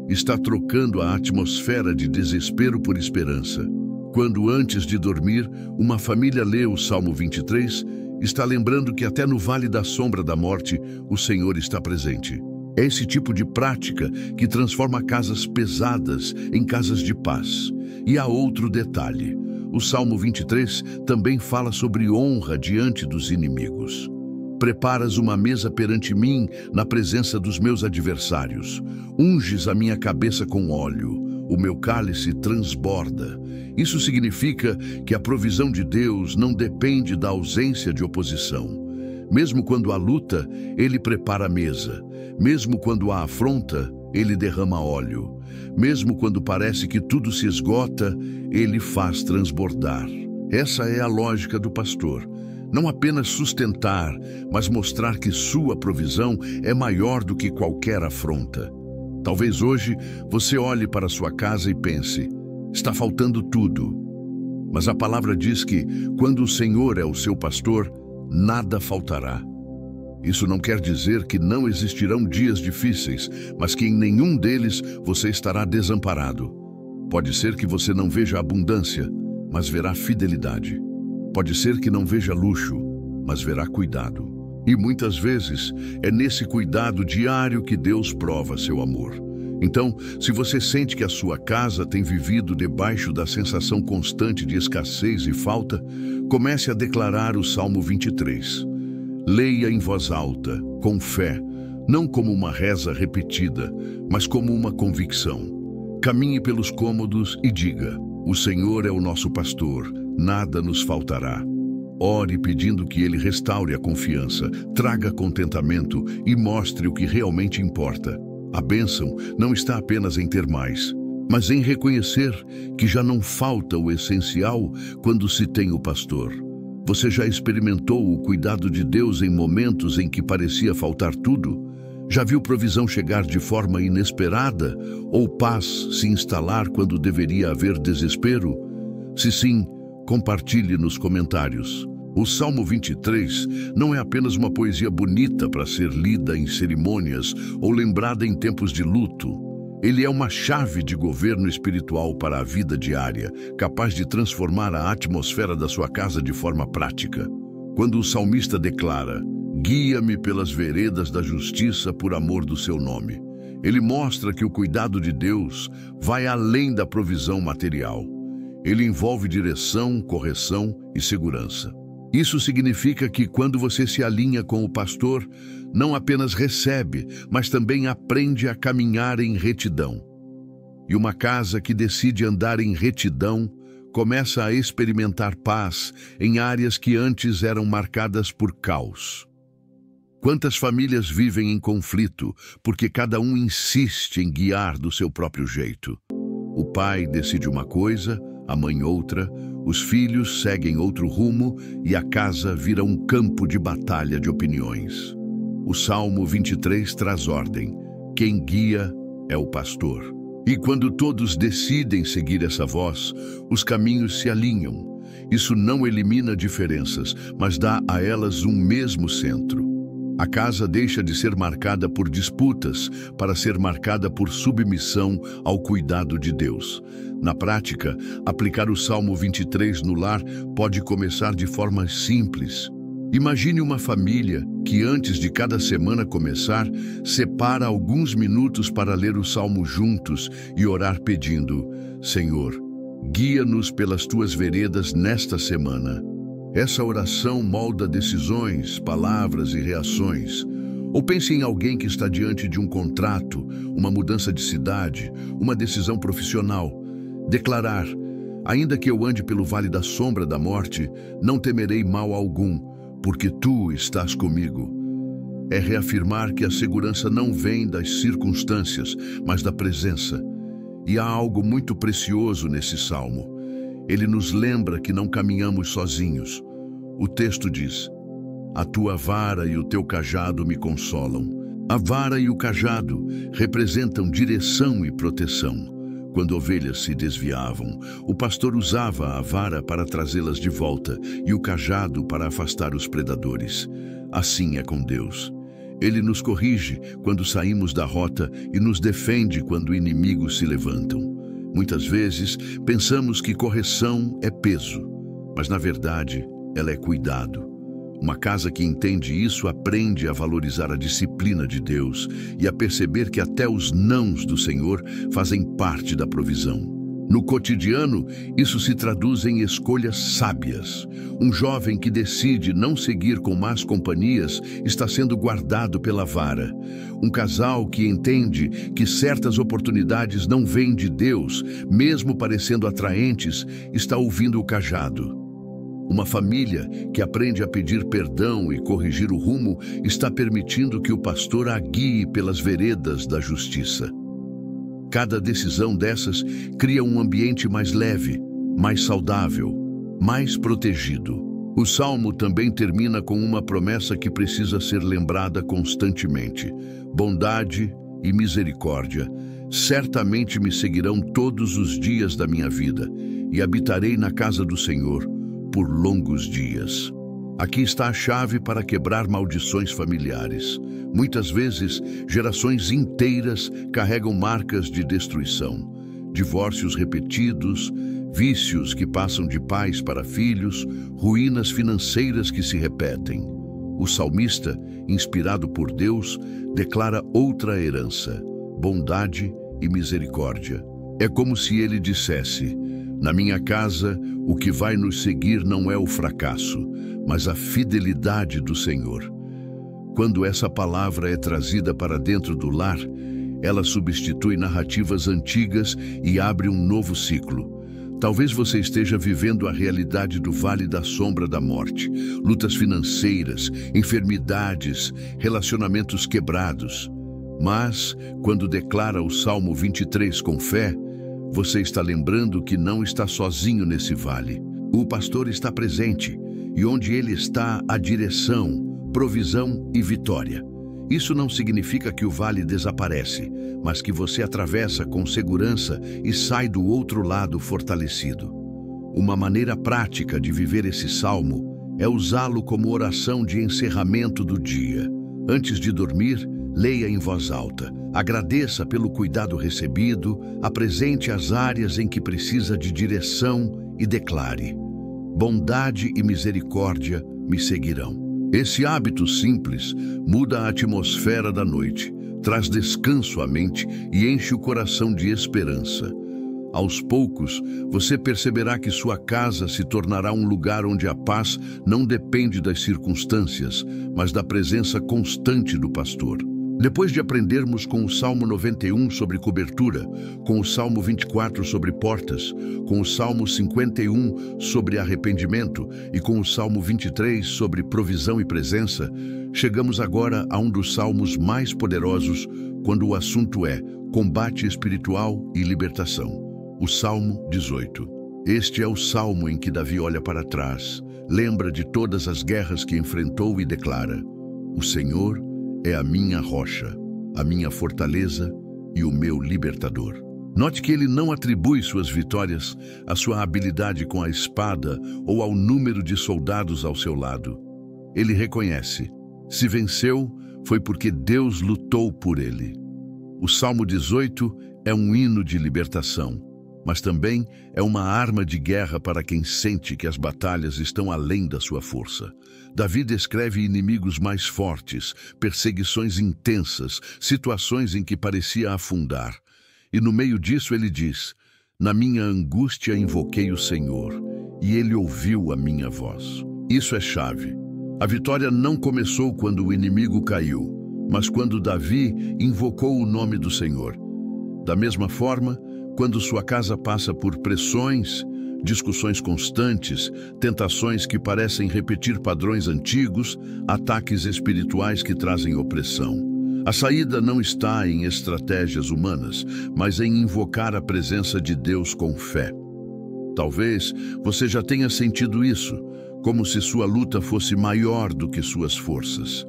está trocando a atmosfera de desespero por esperança. Quando, antes de dormir, uma família lê o Salmo 23, está lembrando que até no vale da sombra da morte, o Senhor está presente. É esse tipo de prática que transforma casas pesadas em casas de paz. E há outro detalhe: o Salmo 23 também fala sobre honra diante dos inimigos. "Preparas uma mesa perante mim na presença dos meus adversários. Unges a minha cabeça com óleo, o meu cálice transborda." Isso significa que a provisão de Deus não depende da ausência de oposição. Mesmo quando há luta, Ele prepara a mesa. Mesmo quando há afronta, Ele derrama óleo. Mesmo quando parece que tudo se esgota, Ele faz transbordar. Essa é a lógica do pastor. Não apenas sustentar, mas mostrar que sua provisão é maior do que qualquer afronta. Talvez hoje você olhe para sua casa e pense: está faltando tudo. Mas a palavra diz que, quando o Senhor é o seu pastor, nada faltará. Isso não quer dizer que não existirão dias difíceis, mas que em nenhum deles você estará desamparado. Pode ser que você não veja abundância, mas verá fidelidade. Pode ser que não veja luxo, mas verá cuidado. E muitas vezes é nesse cuidado diário que Deus prova seu amor. Então, se você sente que a sua casa tem vivido debaixo da sensação constante de escassez e falta, comece a declarar o Salmo 23. Leia em voz alta, com fé, não como uma reza repetida, mas como uma convicção. Caminhe pelos cômodos e diga: "O Senhor é o nosso pastor, nada nos faltará." Ore pedindo que Ele restaure a confiança, traga contentamento e mostre o que realmente importa. A bênção não está apenas em ter mais, mas em reconhecer que já não falta o essencial quando se tem o pastor. Você já experimentou o cuidado de Deus em momentos em que parecia faltar tudo? Já viu provisão chegar de forma inesperada ou paz se instalar quando deveria haver desespero? Se sim, compartilhe nos comentários. O Salmo 23 não é apenas uma poesia bonita para ser lida em cerimônias ou lembrada em tempos de luto. Ele é uma chave de governo espiritual para a vida diária, capaz de transformar a atmosfera da sua casa de forma prática. Quando o salmista declara: "Guia-me pelas veredas da justiça por amor do seu nome", ele mostra que o cuidado de Deus vai além da provisão material. Ele envolve direção, correção e segurança. Isso significa que quando você se alinha com o pastor, não apenas recebe, mas também aprende a caminhar em retidão. E uma casa que decide andar em retidão começa a experimentar paz em áreas que antes eram marcadas por caos. Quantas famílias vivem em conflito porque cada um insiste em guiar do seu próprio jeito? O pai decide uma coisa, a mãe outra, os filhos seguem outro rumo e a casa vira um campo de batalha de opiniões. O Salmo 23 traz ordem: quem guia é o pastor. E quando todos decidem seguir essa voz, os caminhos se alinham. Isso não elimina diferenças, mas dá a elas um mesmo centro. A casa deixa de ser marcada por disputas para ser marcada por submissão ao cuidado de Deus. Na prática, aplicar o Salmo 23 no lar pode começar de forma simples. Imagine uma família que, antes de cada semana começar, separa alguns minutos para ler o Salmo juntos e orar pedindo: Senhor, guia-nos pelas tuas veredas nesta semana. Essa oração molda decisões, palavras e reações. Ou pense em alguém que está diante de um contrato, uma mudança de cidade, uma decisão profissional. Declarar: ainda que eu ande pelo vale da sombra da morte, não temerei mal algum, porque tu estás comigo. É reafirmar que a segurança não vem das circunstâncias, mas da presença. E há algo muito precioso nesse salmo. Ele nos lembra que não caminhamos sozinhos. O texto diz: a tua vara e o teu cajado me consolam. A vara e o cajado representam direção e proteção. Quando ovelhas se desviavam, o pastor usava a vara para trazê-las de volta e o cajado para afastar os predadores. Assim é com Deus. Ele nos corrige quando saímos da rota e nos defende quando inimigos se levantam. Muitas vezes, pensamos que correção é peso, mas na verdade, ela é cuidado. Uma casa que entende isso aprende a valorizar a disciplina de Deus e a perceber que até os nãos do Senhor fazem parte da provisão. No cotidiano, isso se traduz em escolhas sábias. Um jovem que decide não seguir com más companhias está sendo guardado pela vara. Um casal que entende que certas oportunidades não vêm de Deus, mesmo parecendo atraentes, está ouvindo o cajado. Uma família que aprende a pedir perdão e corrigir o rumo está permitindo que o pastor a guie pelas veredas da justiça. Cada decisão dessas cria um ambiente mais leve, mais saudável, mais protegido. O Salmo também termina com uma promessa que precisa ser lembrada constantemente: bondade e misericórdia certamente me seguirão todos os dias da minha vida, e habitarei na casa do Senhor por longos dias. Aqui está a chave para quebrar maldições familiares. Muitas vezes, gerações inteiras carregam marcas de destruição. Divórcios repetidos, vícios que passam de pais para filhos, ruínas financeiras que se repetem. O salmista, inspirado por Deus, declara outra herança: bondade e misericórdia. É como se ele dissesse: na minha casa, o que vai nos seguir não é o fracasso, mas a fidelidade do Senhor. Quando essa palavra é trazida para dentro do lar, ela substitui narrativas antigas e abre um novo ciclo. Talvez você esteja vivendo a realidade do vale da sombra da morte, lutas financeiras, enfermidades, relacionamentos quebrados. Mas, quando declara o Salmo 23 com fé, você está lembrando que não está sozinho nesse vale. O pastor está presente, e onde ele está, há direção, provisão e vitória. Isso não significa que o vale desaparece, mas que você atravessa com segurança e sai do outro lado fortalecido. Uma maneira prática de viver esse salmo é usá-lo como oração de encerramento do dia. Antes de dormir, leia em voz alta. Agradeça pelo cuidado recebido, apresente as áreas em que precisa de direção e declare: bondade e misericórdia me seguirão. Esse hábito simples muda a atmosfera da noite, traz descanso à mente e enche o coração de esperança. Aos poucos, você perceberá que sua casa se tornará um lugar onde a paz não depende das circunstâncias, mas da presença constante do pastor. Depois de aprendermos com o Salmo 91 sobre cobertura, com o Salmo 24 sobre portas, com o Salmo 51 sobre arrependimento e com o Salmo 23 sobre provisão e presença, chegamos agora a um dos salmos mais poderosos quando o assunto é combate espiritual e libertação. O Salmo 18. Este é o salmo em que Davi olha para trás, lembra de todas as guerras que enfrentou e declara: O Senhor é a minha rocha, a minha fortaleza e o meu libertador. Note que ele não atribui suas vitórias à sua habilidade com a espada ou ao número de soldados ao seu lado. Ele reconhece: se venceu, foi porque Deus lutou por ele. O Salmo 18 é um hino de libertação, mas também é uma arma de guerra para quem sente que as batalhas estão além da sua força. Davi descreve inimigos mais fortes, perseguições intensas, situações em que parecia afundar. E no meio disso ele diz: na minha angústia invoquei o Senhor, e ele ouviu a minha voz. Isso é chave. A vitória não começou quando o inimigo caiu, mas quando Davi invocou o nome do Senhor. Da mesma forma, quando sua casa passa por pressões, discussões constantes, tentações que parecem repetir padrões antigos, ataques espirituais que trazem opressão, a saída não está em estratégias humanas, mas em invocar a presença de Deus com fé. Talvez você já tenha sentido isso, como se sua luta fosse maior do que suas forças.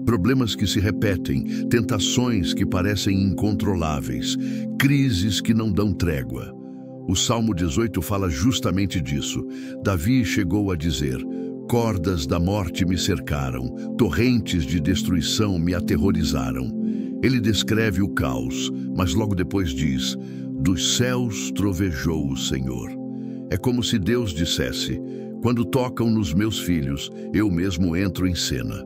Problemas que se repetem, tentações que parecem incontroláveis, crises que não dão trégua. O Salmo 18 fala justamente disso. Davi chegou a dizer: cordas da morte me cercaram, torrentes de destruição me aterrorizaram. Ele descreve o caos, mas logo depois diz: dos céus trovejou o Senhor. É como se Deus dissesse: quando tocam nos meus filhos, eu mesmo entro em cena.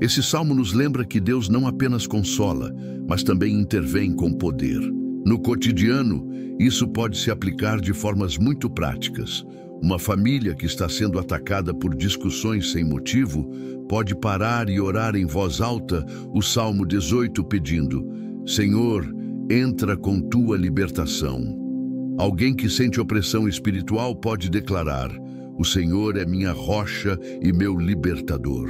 Esse salmo nos lembra que Deus não apenas consola, mas também intervém com poder. No cotidiano, isso pode se aplicar de formas muito práticas. Uma família que está sendo atacada por discussões sem motivo pode parar e orar em voz alta o Salmo 18 pedindo: Senhor, entra com tua libertação. Alguém que sente opressão espiritual pode declarar: o Senhor é minha rocha e meu libertador.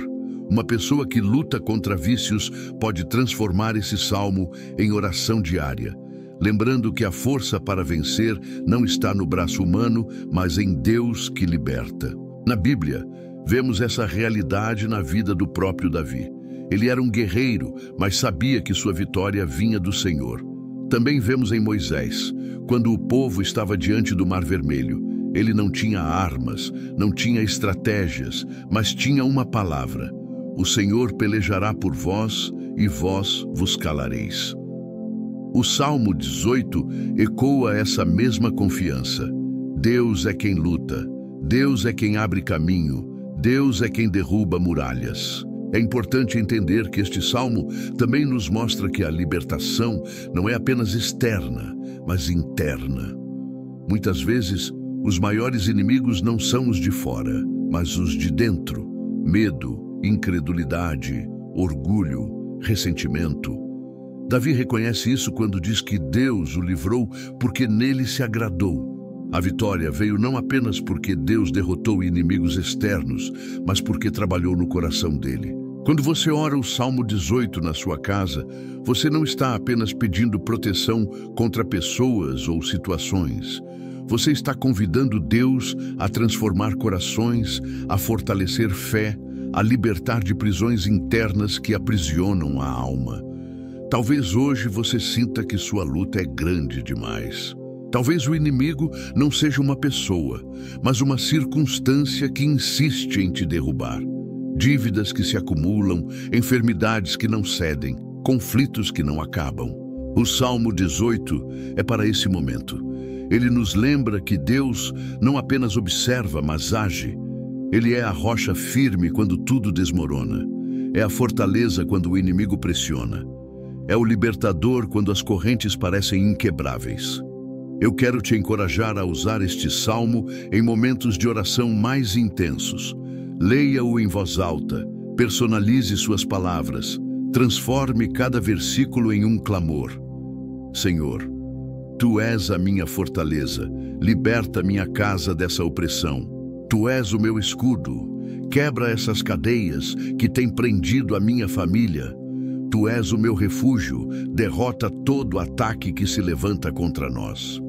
Uma pessoa que luta contra vícios pode transformar esse salmo em oração diária, lembrando que a força para vencer não está no braço humano, mas em Deus que liberta. Na Bíblia, vemos essa realidade na vida do próprio Davi. Ele era um guerreiro, mas sabia que sua vitória vinha do Senhor. Também vemos em Moisés, quando o povo estava diante do Mar Vermelho. Ele não tinha armas, não tinha estratégias, mas tinha uma palavra: o Senhor pelejará por vós e vós vos calareis. O Salmo 18 ecoa essa mesma confiança. Deus é quem luta, Deus é quem abre caminho, Deus é quem derruba muralhas. É importante entender que este salmo também nos mostra que a libertação não é apenas externa, mas interna. Muitas vezes, os maiores inimigos não são os de fora, mas os de dentro. Medo, incredulidade, orgulho, ressentimento. Davi reconhece isso quando diz que Deus o livrou porque nele se agradou. A vitória veio não apenas porque Deus derrotou inimigos externos, mas porque trabalhou no coração dele. Quando você ora o Salmo 18 na sua casa, você não está apenas pedindo proteção contra pessoas ou situações. Você está convidando Deus a transformar corações, a fortalecer fé, a libertar de prisões internas que aprisionam a alma. Talvez hoje você sinta que sua luta é grande demais. Talvez o inimigo não seja uma pessoa, mas uma circunstância que insiste em te derrubar. Dívidas que se acumulam, enfermidades que não cedem, conflitos que não acabam. O Salmo 18 é para esse momento. Ele nos lembra que Deus não apenas observa, mas age. Ele é a rocha firme quando tudo desmorona. É a fortaleza quando o inimigo pressiona. É o libertador quando as correntes parecem inquebráveis. Eu quero te encorajar a usar este salmo em momentos de oração mais intensos. Leia-o em voz alta, personalize suas palavras, Transforme cada versículo em um clamor. Senhor, Tu és a minha fortaleza, liberta minha casa dessa opressão. Tu és o meu escudo, quebra essas cadeias que têm prendido a minha família. Tu és o meu refúgio, derrota todo ataque que se levanta contra nós.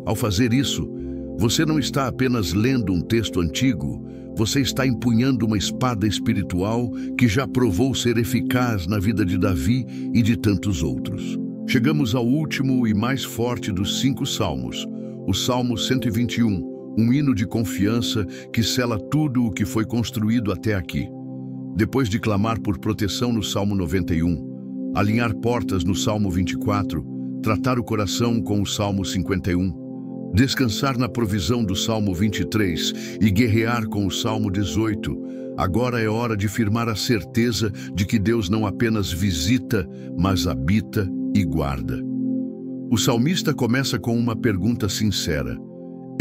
Ao fazer isso, você não está apenas lendo um texto antigo, você está empunhando uma espada espiritual que já provou ser eficaz na vida de Davi e de tantos outros. Chegamos ao último e mais forte dos 5 salmos, o Salmo 121, um hino de confiança que sela tudo o que foi construído até aqui. Depois de clamar por proteção no Salmo 91, alinhar portas no Salmo 24, tratar o coração com o Salmo 51, descansar na provisão do Salmo 23 e guerrear com o Salmo 18, agora é hora de firmar a certeza de que Deus não apenas visita, mas habita e guarda. O salmista começa com uma pergunta sincera: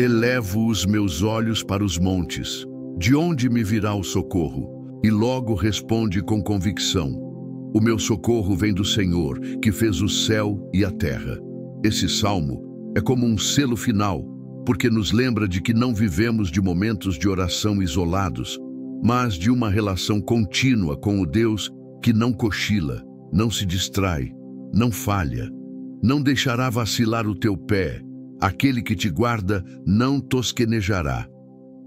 elevo os meus olhos para os montes, de onde me virá o socorro? E logo responde com convicção: o meu socorro vem do Senhor, que fez o céu e a terra. Esse salmo é como um selo final, porque nos lembra de que não vivemos de momentos de oração isolados, mas de uma relação contínua com o Deus que não cochila, não se distrai, não falha, não deixará vacilar o teu pé. Aquele que te guarda não tosquenejará.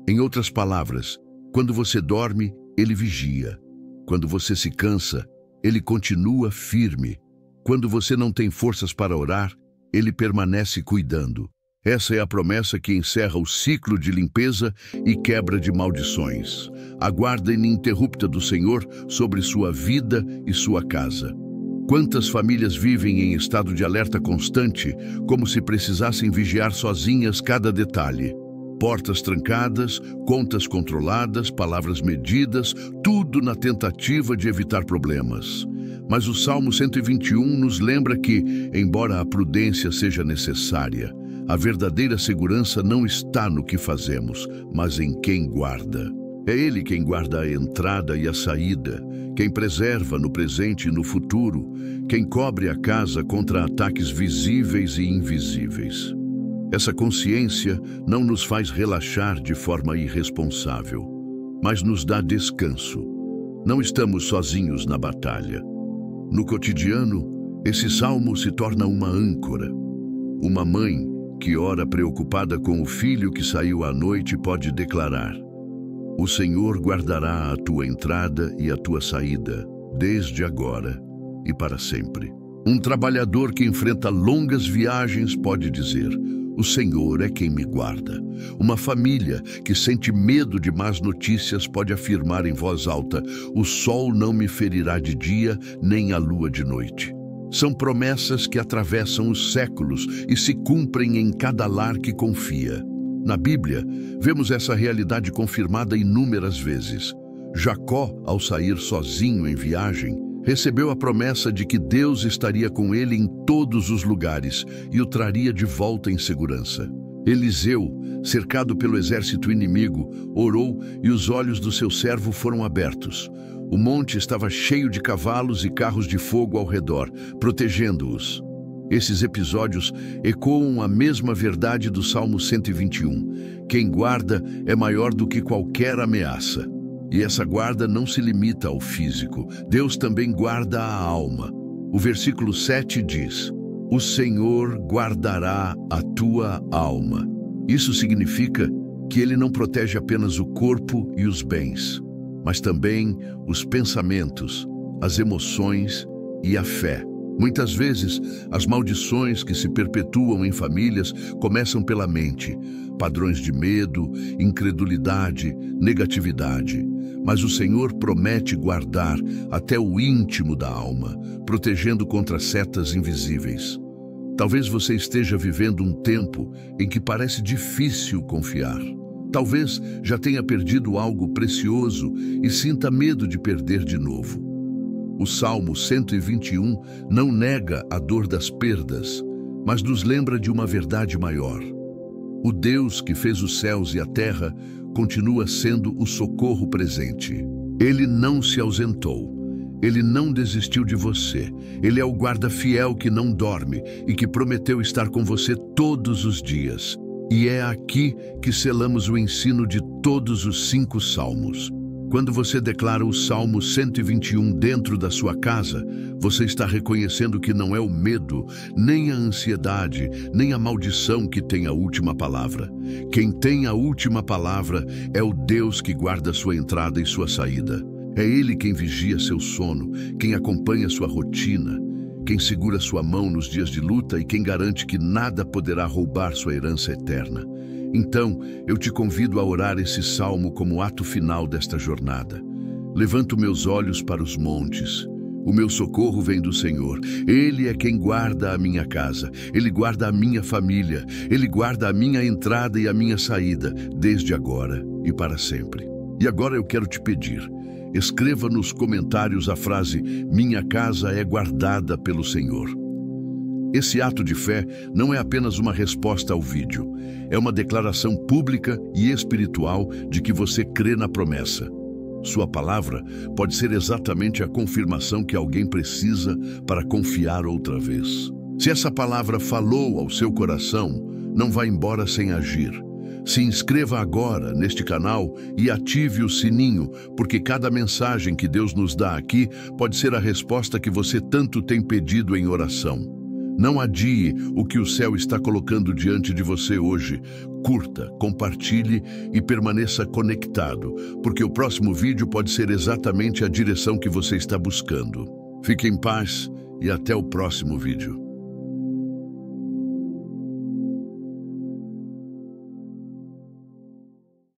Em outras palavras, quando você dorme, ele vigia. Quando você se cansa, ele continua firme. Quando você não tem forças para orar, ele permanece cuidando. Essa é a promessa que encerra o ciclo de limpeza e quebra de maldições. A guarda ininterrupta do Senhor sobre sua vida e sua casa. Quantas famílias vivem em estado de alerta constante, como se precisassem vigiar sozinhas cada detalhe? Portas trancadas, contas controladas, palavras medidas, tudo na tentativa de evitar problemas. Mas o Salmo 121 nos lembra que, embora a prudência seja necessária, a verdadeira segurança não está no que fazemos, mas em quem guarda. É Ele quem guarda a entrada e a saída, quem preserva no presente e no futuro, quem cobre a casa contra ataques visíveis e invisíveis. Essa consciência não nos faz relaxar de forma irresponsável, mas nos dá descanso. Não estamos sozinhos na batalha. No cotidiano, esse salmo se torna uma âncora. Uma mãe que ora preocupada com o filho que saiu à noite pode declarar: o Senhor guardará a tua entrada e a tua saída, desde agora e para sempre. Um trabalhador que enfrenta longas viagens pode dizer: o Senhor é quem me guarda. Uma família que sente medo de más notícias pode afirmar em voz alta: o sol não me ferirá de dia, nem a lua de noite. São promessas que atravessam os séculos e se cumprem em cada lar que confia. Na Bíblia, vemos essa realidade confirmada inúmeras vezes. Jacó, ao sair sozinho em viagem, recebeu a promessa de que Deus estaria com ele em todos os lugares e o traria de volta em segurança. Eliseu, cercado pelo exército inimigo, orou e os olhos do seu servo foram abertos. O monte estava cheio de cavalos e carros de fogo ao redor, protegendo-os. Esses episódios ecoam a mesma verdade do Salmo 121. Quem guarda é maior do que qualquer ameaça. E essa guarda não se limita ao físico. Deus também guarda a alma. O versículo 7 diz: o Senhor guardará a tua alma. Isso significa que Ele não protege apenas o corpo e os bens, mas também os pensamentos, as emoções e a fé. Muitas vezes, as maldições que se perpetuam em famílias começam pela mente, padrões de medo, incredulidade, negatividade. Mas o Senhor promete guardar até o íntimo da alma, protegendo contra setas invisíveis. Talvez você esteja vivendo um tempo em que parece difícil confiar. Talvez já tenha perdido algo precioso e sinta medo de perder de novo. O Salmo 121 não nega a dor das perdas, mas nos lembra de uma verdade maior. O Deus que fez os céus e a terra continua sendo o socorro presente. Ele não se ausentou. Ele não desistiu de você. Ele é o guarda fiel que não dorme e que prometeu estar com você todos os dias. E é aqui que selamos o ensino de todos os 5 salmos. Quando você declara o Salmo 121 dentro da sua casa, você está reconhecendo que não é o medo, nem a ansiedade, nem a maldição que tem a última palavra. Quem tem a última palavra é o Deus que guarda sua entrada e sua saída. É Ele quem vigia seu sono, quem acompanha sua rotina, quem segura sua mão nos dias de luta e quem garante que nada poderá roubar sua herança eterna. Então, eu te convido a orar esse salmo como ato final desta jornada. Levanto meus olhos para os montes. O meu socorro vem do Senhor. Ele é quem guarda a minha casa. Ele guarda a minha família. Ele guarda a minha entrada e a minha saída, desde agora e para sempre. E agora eu quero te pedir, escreva nos comentários a frase: minha casa é guardada pelo Senhor. Esse ato de fé não é apenas uma resposta ao vídeo, é uma declaração pública e espiritual de que você crê na promessa. Sua palavra pode ser exatamente a confirmação que alguém precisa para confiar outra vez. Se essa palavra falou ao seu coração, não vá embora sem agir. Se inscreva agora neste canal e ative o sininho, porque cada mensagem que Deus nos dá aqui pode ser a resposta que você tanto tem pedido em oração. Não adie o que o céu está colocando diante de você hoje. Curta, compartilhe e permaneça conectado, porque o próximo vídeo pode ser exatamente a direção que você está buscando. Fique em paz e até o próximo vídeo.